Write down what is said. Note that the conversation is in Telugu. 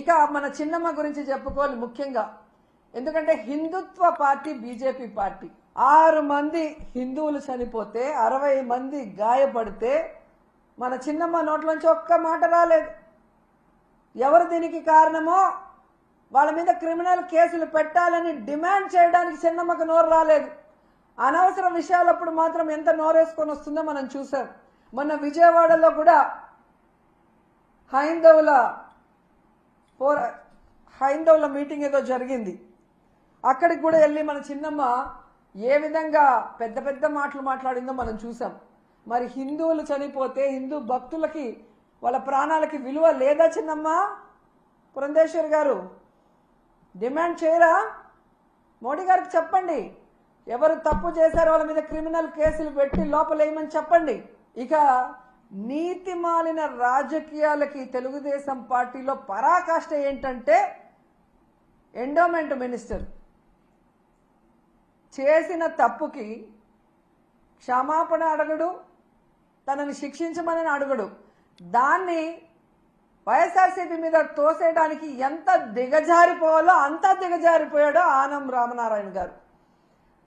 ఇక మన చిన్నమ్మ గురించి చెప్పుకోవాలి ముఖ్యంగా. ఎందుకంటే హిందుత్వ పార్టీ బీజేపీ పార్టీ. 6 మంది హిందువులు చనిపోతే 60 మంది గాయపడితే మన చిన్నమ్మ నోట్లోంచి ఒక్క మాట రాలేదు. ఎవరు దీనికి కారణమో వాళ్ళ మీద క్రిమినల్ కేసులు పెట్టాలని డిమాండ్ చేయడానికి చిన్నమ్మకు నోరు రాలేదు. అనవసర విషయాలప్పుడు మాత్రం ఎంత నోరేసుకొని వస్తుందో మనం చూసాం. మొన్న విజయవాడలో కూడా హైందవుల మీటింగ్ ఏదో జరిగింది. అక్కడికి కూడా వెళ్ళి మన చిన్నమ్మ ఏ విధంగా పెద్ద పెద్ద మాటలు మాట్లాడిందో మనం చూసాం. మరి హిందువులు చనిపోతే హిందూ భక్తులకి వాళ్ళ ప్రాణాలకి విలువ లేదా చిన్నమ్మ? పురంధేశ్వరి గారు డిమాండ్ చేయరా? మోడీ గారికి చెప్పండి, ఎవరు తప్పు చేశారో వాళ్ళ మీద క్రిమినల్ కేసులు పెట్టి లోపలేయమని చెప్పండి. ఇక నీతి మాలిన రాజకీయాలకి తెలుగుదేశం పార్టీలో పరాకాష్ట ఏంటంటే, ఎండోమెంట్ మినిస్టర్ చేసిన తప్పుకి క్షమాపణ అడగడు, తనని శిక్షించమని అడగడు. దాన్ని వైఎస్ఆర్సీపీ మీద తోసేయడానికి ఎంత దిగజారిపోవాలో అంత దిగజారిపోయాడో ఆనం రామనారాయణ గారు.